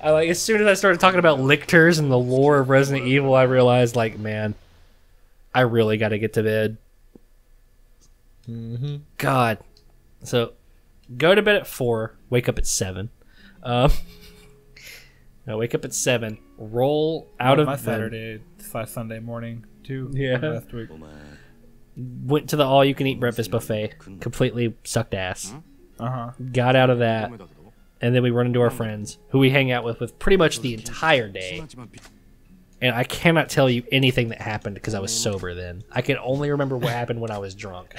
I like as soon as I started talking about lictors and the lore of Resident Evil, I realized, like, man, I really got to get to bed. God. So, go to bed at 4, wake up at 7. I wake up at 7, roll out of my bed. Sunday morning too. Yeah. Last week. Went to the all-you-can-eat breakfast buffet. Completely sucked ass. Got out of that, and then we run into our friends, who we hang out with pretty much the entire day. And I cannot tell you anything that happened because I was sober then. I can only remember what happened when I was drunk.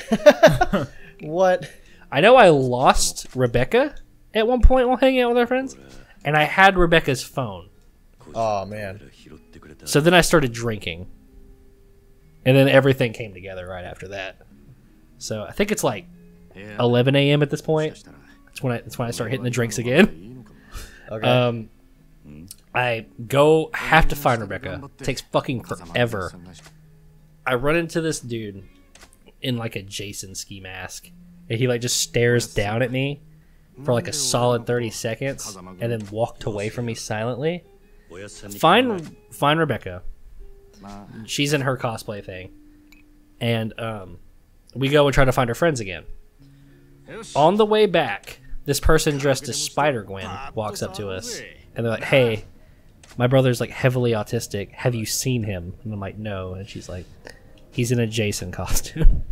What? I know I lost Rebecca at one point while hanging out with our friends, and I had Rebecca's phone. Oh, man. So then I started drinking, and then everything came together right after that. So I think it's like 11 a.m. at this point. That's when I start hitting the drinks again. Okay. I have to find Rebecca. It takes fucking forever. I run into this dude in like a Jason ski mask, and he like just stares down at me for like a solid 30 seconds, and then walked away from me silently. Find Rebecca. She's in her cosplay thing, and we go and try to find her friends again. On the way back, this person dressed as Spider-Gwen walks up to us, and they're like, "Hey, my brother's like heavily autistic. Have you seen him?" And I'm like, "No." And she's like, "He's in a Jason costume."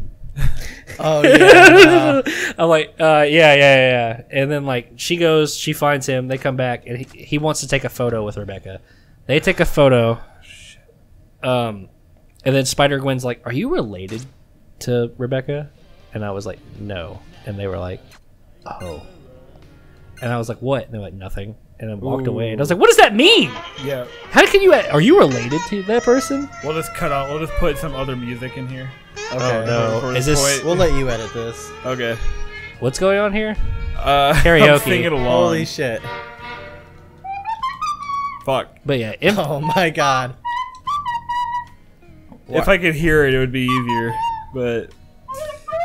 Oh, yeah. I'm like, yeah. And then like she finds him, they come back, and he wants to take a photo with Rebecca. They take a photo. And then Spider-Gwen's like, "Are you related to Rebecca?" And I was like, "No." And they were like, "Oh." And I was like, "What?" And they're like, "Nothing." And then walked away. And I was like, "What does that mean?" Yeah. How can you? Are you related to that person? We'll just cut out. We'll just put some other music in here. Okay. Oh no! Is this? Point. We'll let you edit this. Okay. What's going on here? Karaoke. I'm singing along. Holy shit. Fuck. But yeah. Oh my god. If I could hear it, it would be easier. But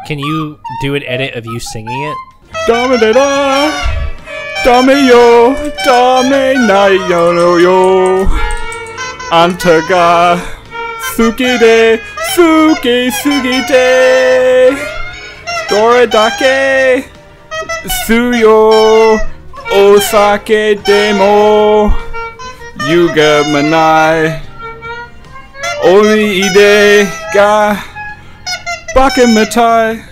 can you do an edit of you singing it? Dame de da, dame yo, dame na yo yo, antaga, suki de, suki de, doredake, suyo, osake demo, yuga manai, oni ide ga, bakamatai.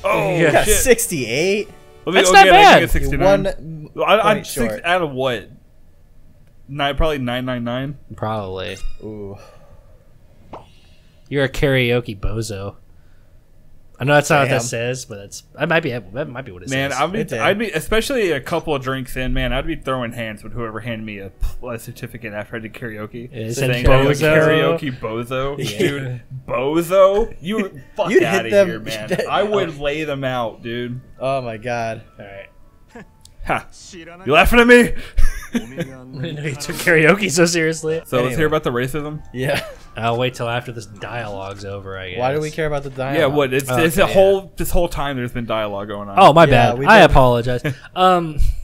Oh, You got shit. 68? That's not bad. I think it's 69. One I'm short. 6 out of what? Probably 999. Probably. Ooh. You're a karaoke bozo. I know that's not what that Damn. says, but that might be what it Man, says. I'd be, especially a couple of drinks in, man, I'd be throwing hands with whoever handed me a certificate after I did karaoke. It Saying said that I was bozo. Karaoke bozo. Dude, bozo? You fuck You'd out hit of them- here, man. I would lay them out, dude. Oh my god. All right. Ha. You laughing at me? I didn't know you took karaoke so seriously. So let's hear about the racism. Yeah. I'll wait till after this dialogue's over, I guess. Why do we care about the dialogue? Yeah, what? It's Okay, a whole this whole time there's been dialogue going on. Oh, my Yeah, bad. we I did. apologize.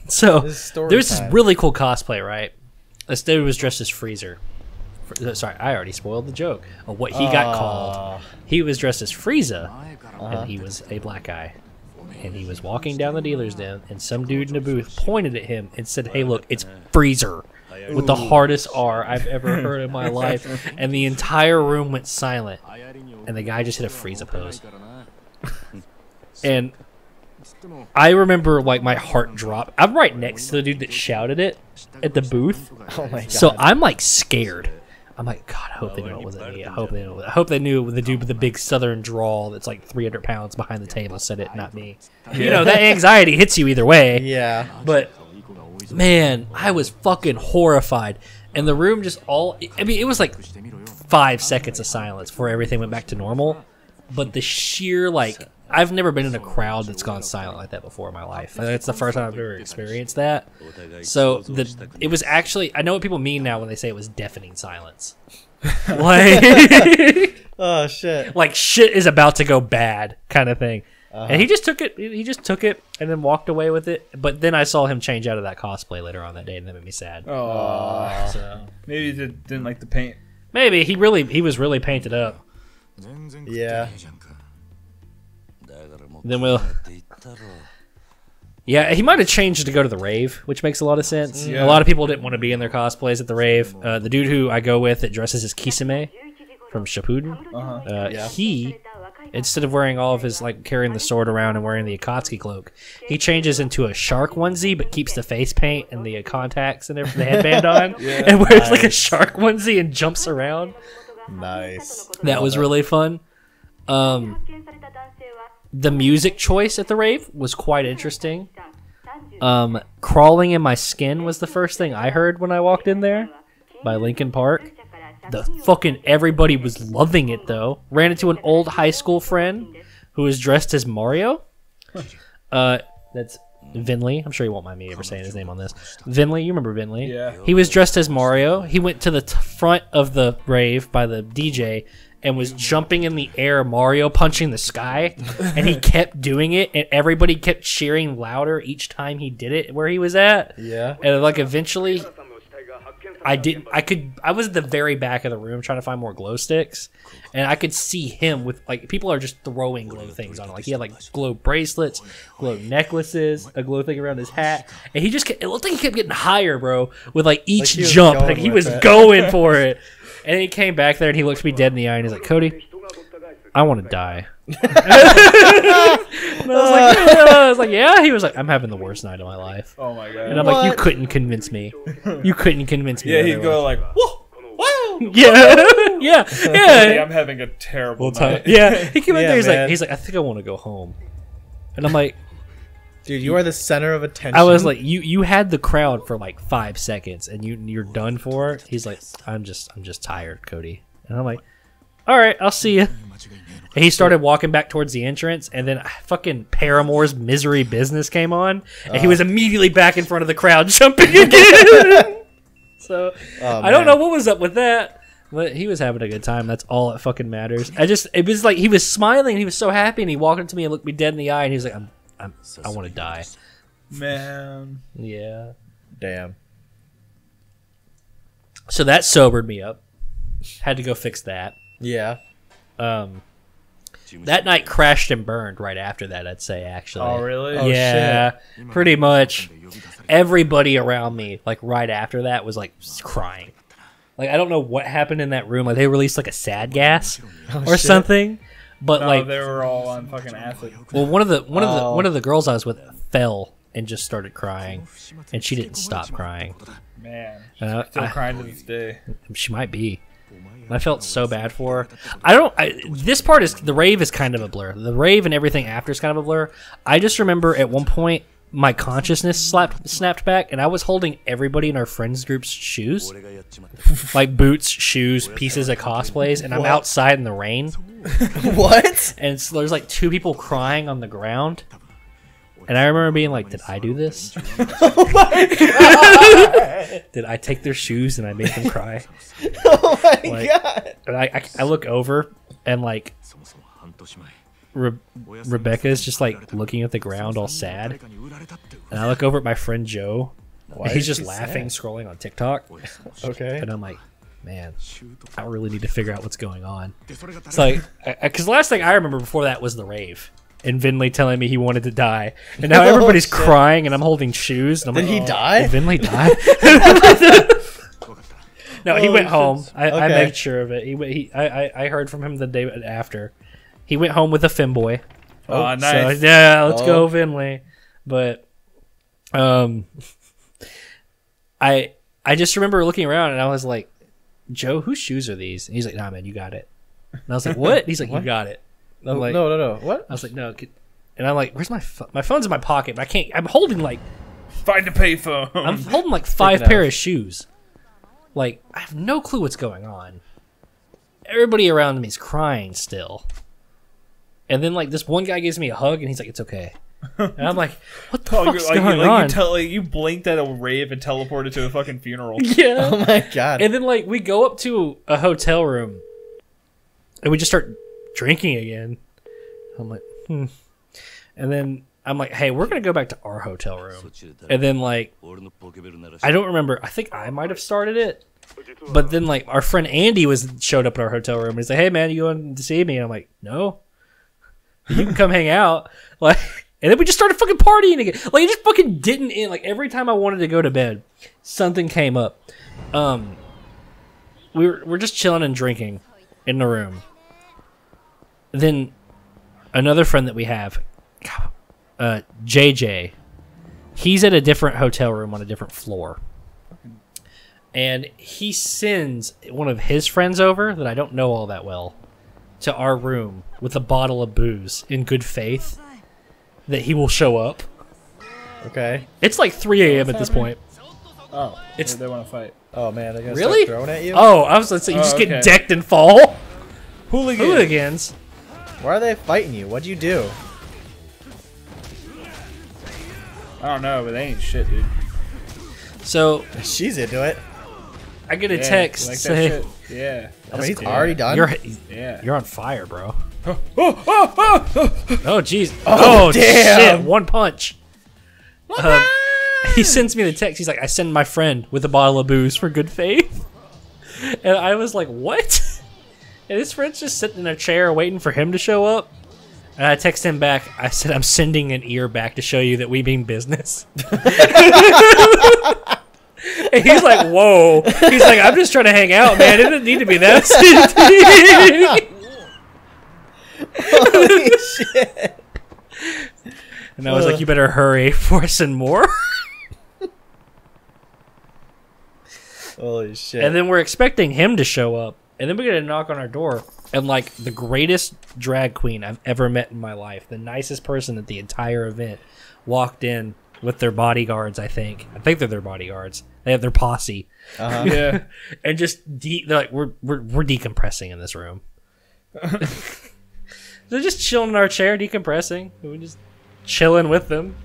So This is story there's this time. really cool cosplay, right? This dude was dressed as Freezer. Sorry, I already spoiled the joke of what he got called. He was dressed as Frieza, and he was a black guy. And he was walking down the dealer's den, and some dude in a booth pointed at him and said, "Hey, look, it's Freezer," with the hardest R I've ever heard in my life. And the entire room went silent, and the guy just hit a Frieza pose. And I remember, like, my heart dropped. I'm right next to the dude that shouted it at the booth. Oh my god. So I'm like scared. I'm like, God, I hope they knew it wasn't me. I hope they knew the dude with the big southern drawl that's like 300 pounds behind the table said it, not me. You know, that anxiety hits you either way. Yeah. But man, I was fucking horrified. And the room just it was like 5 seconds of silence before everything went back to normal. But the sheer, like, I've never been in a crowd that's gone silent like that before in my life. It's the first time I've ever experienced that. So it was actually, I know what people mean now when they say it was deafening silence. Like, Oh shit. like shit is about to go bad kind of thing. And he just took it. He just took it and then walked away with it. But then I saw him change out of that cosplay later on that day, and that made me sad. Oh, So maybe he didn't like the paint. maybe he was really painted up. Yeah. Then we'll. Yeah, he might have changed to go to the rave, which makes a lot of sense. Yeah. A lot of people didn't want to be in their cosplays at the rave. The dude who I go with that dresses as Kisame from Shippuden, he, instead of wearing all of his, like, carrying the sword around and wearing the Akatsuki cloak, he changes into a shark onesie, but keeps the face paint and the contacts and everything, the headband on, and wears, like, a shark onesie and jumps around. Nice. That was really fun. The music choice at the rave was quite interesting. Crawling in My Skin was the first thing I heard when I walked in there by Linkin Park. The fucking everybody was loving it though. Ran into an old high school friend who was dressed as Mario. That's Vinley. I'm sure you won't mind me ever saying his name on this. Vinley, you remember Vinley? Yeah. He was dressed as Mario. He went to the front of the rave by the DJ and was jumping in the air, Mario punching the sky, and he kept doing it, and everybody kept cheering louder each time he did it where he was at. Yeah. And like eventually I was at the very back of the room trying to find more glow sticks, and I could see him with, like, people are just throwing glow things on it. Like, he had, like, glow bracelets, glow necklaces, a glow thing around his hat, and he just it looked like he kept getting higher, bro, with, like, each he was jump. going Like, he with was it. going for it. And then he came back there, and he looked me dead in the eye, and he's like, Cody, I want to die. And I was like, yeah. He was like, I'm having the worst night of my life. Oh my god. And I'm like, you couldn't convince me. You couldn't convince me. Yeah, he'd go otherwise. like, whoa, whoa. Yeah. Hey, I'm having a terrible night. Yeah. He came in Yeah, there. man. He's like, I think I want to go home. And I'm like, Dude, you are the center of attention. I was like, you had the crowd for like 5 seconds, and you're done for it. He's like, I'm just tired, Cody. And I'm like, all right, I'll see you. And he started walking back towards the entrance, and then fucking Paramore's Misery Business came on, and he was immediately back in front of the crowd, jumping again. So I don't know what was up with that, but he was having a good time. That's all that fucking matters. It was like he was smiling, he was so happy, and he walked up to me and looked me dead in the eye, and he was like, I want to die. Man. Yeah. Damn. So that sobered me up. Had to go fix that. Yeah. That night crashed and burned right after that, I'd say, actually. Oh, really? Oh, Yeah, pretty much. Everybody around me, like, right after that was, like, crying. Like, I don't know what happened in that room. Like, they released, like, a sad gas or something. But, No, like, they were all on fucking acid. well, one of the girls I was with fell and just started crying, and she didn't stop crying. Man. And Still crying to this day. She might be. I felt so bad for her. This part is, the rave is kind of a blur. The rave and everything after is kind of a blur. I just remember at one point my consciousness snapped back, and I was holding everybody in our friends group's shoes, like boots, shoes, pieces of cosplays, and I'm outside in the rain. What? And there's like 2 people crying on the ground. And I remember being like, did I do this? Oh my god! Did I take their shoes and I made them cry? Oh my Like, god! And I look over, and like Rebecca's just like looking at the ground all sad. And I look over at my friend Joe, and he's just laughing, scrolling on TikTok. Okay. And I'm like, man, I really need to figure out what's going on. It's like, because the last thing I remember before that was the rave. And Vinley telling me he wanted to die. And now everybody's crying, and I'm holding shoes. And I'm Did like, he die? Did Vinley die? No, he went home. I Okay. made sure of it. I heard from him the day after. He went home with a femboy. Oh, nice. So, yeah, let's go, Oh. Vinley. But I just remember looking around, and I was like, Joe, whose shoes are these? And he's like, nah, man, you got it. And I was like, what? He's like, you got it. No, I'm like, no. What? I was like, no. And I'm like, where's my phone? My phone's in my pocket, but I can't. I'm holding like Find a payphone. I'm holding like 5 Taking pair out. of shoes. Like, I have no clue what's going on. Everybody around me is crying still. And then like this one guy gives me a hug, and he's like, it's okay. And I'm like, what the fuck's going on? You blinked at a rave and teleported to a fucking funeral. Yeah. Oh my god! And then like we go up to a hotel room, and we just start drinking again. I'm like, And then I'm like, hey, we're going to go back to our hotel room. And then, like, I don't remember. I think I might have started it. But then, like, our friend Andy showed up in our hotel room. He's like, hey, man, you going to see me? And I'm like, no. You can come hang out. Like, and then we just started fucking partying again. Like, it just fucking didn't end. Like, every time I wanted to go to bed, something came up. We're just chilling and drinking in the room. Then another friend that we have, JJ, he's at a different hotel room on a different floor. And he sends one of his friends over that I don't know all that well to our room with a bottle of booze in good faith that he will show up. Okay. It's like 3 a.m. at this point. Oh, they want to fight. Oh man, they're gonna Really? start throwing at you. Oh, I was going to say, you just okay. get decked and fall. Hooligans. Why are they fighting you? What'd you do? I don't know, but they ain't shit, dude. So She's into it. I get a Yeah, text you like that saying, shit? Yeah. I mean, he's cool. already done. Yeah. You're on fire, bro. Oh, oh, oh, oh. Oh, jeez. Oh, damn. Shit. One punch. He sends me the text. He's like, I send my friend with a bottle of booze for good faith. And I was like, what? And his friend's just sitting in a chair waiting for him to show up. And I text him back. I said, I'm sending an ear back to show you that we mean business. And he's like, whoa. He's like, I'm just trying to hang out, man. It didn't need to be that serious. Holy shit. And I was like, you better hurry before I send more. Holy shit. And then we're expecting him to show up. And then we get a knock on our door. And like the greatest drag queen I've ever met in my life, the nicest person at the entire event, walked in with their bodyguards, I think. I think they're their bodyguards. They have their posse. Uh-huh. Yeah. And just, they're like, we're decompressing in this room. They're just chilling in our chair, decompressing. And we're just chilling with them.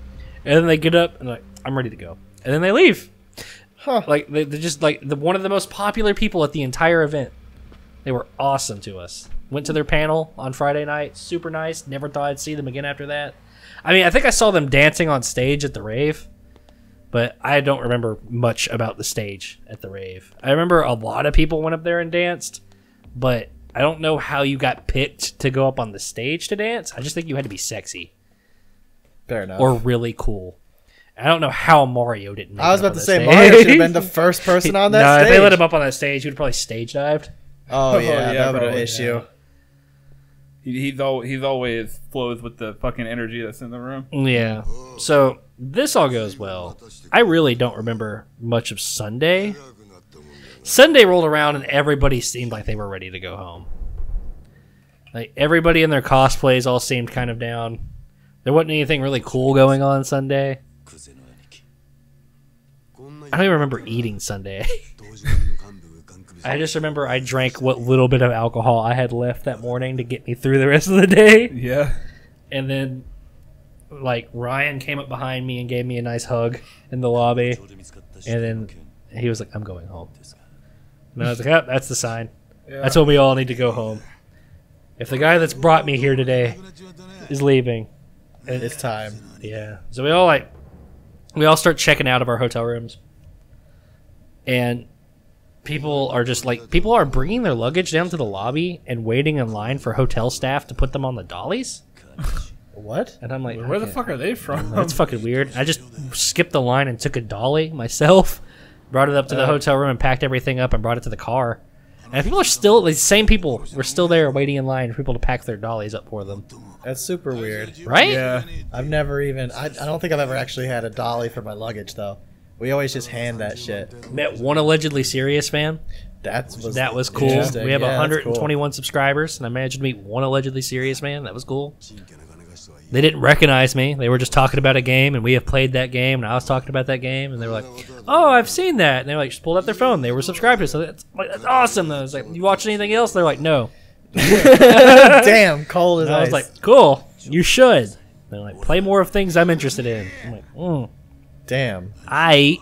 And then they get up and like, I'm ready to go. And then they leave. Huh. Like, they're just like one of the most popular people at the entire event. They were awesome to us. Went to their panel on Friday night. Super nice. Never thought I'd see them again after that. I mean, I think I saw them dancing on stage at the rave. But I don't remember much about the stage at the rave. I remember a lot of people went up there and danced. But I don't know how you got picked to go up on the stage to dance. I just think you had to be sexy. Fair enough. Or really cool. I don't know how Mario didn't make I was it about up to on say that Mario stage. should have been the first person on that No, stage. if they let him up on that stage, he would probably stage dived. Oh yeah, yeah, that would have probably, issue. Yeah. He's always flows with the fucking energy that's in the room. Yeah. So this all goes well. I really don't remember much of Sunday. Sunday rolled around and everybody seemed like they were ready to go home. Like everybody in their cosplays all seemed kind of down. There wasn't anything really cool going on Sunday. I don't even remember eating Sunday. I just remember I drank what little bit of alcohol I had left that morning to get me through the rest of the day. Yeah. And then, like, Ryan came up behind me and gave me a nice hug in the lobby. And then he was like, I'm going home. And I was like, oh, that's the sign. Yeah. That's when we all need to go home. If the guy that's brought me here today is leaving. It's time. Yeah. So we all start checking out of our hotel rooms. And people are bringing their luggage down to the lobby and waiting in line for hotel staff to put them on the dollies. What? And I'm like, Where the okay, fuck are they from? that's fucking weird. I just skipped the line and took a dolly myself, brought it up to the hotel room and packed everything up and brought it to the car. And people are still, the same people were still there waiting in line for people to pack their dollies up for them. That's super weird. Right? Yeah. I've never even. I don't think I've ever actually had a dolly for my luggage though. We always just hand that shit. Met one allegedly serious fan. That Was cool. interesting. We have Yeah, that's 121 subscribers, and I managed to meet one allegedly serious man. That was cool. They didn't recognize me. They were just talking about a game, and we have played that game, and I was talking about that game, and they were like, oh, I've seen that. And they were like, just pulled out their phone. They were subscribed to it. So that's awesome. And I was like, you watch anything else? They're like, no. cool. Damn, cold as And I ice. was like, cool. You should. They're like, play more of things I'm interested in. I'm like, damn. I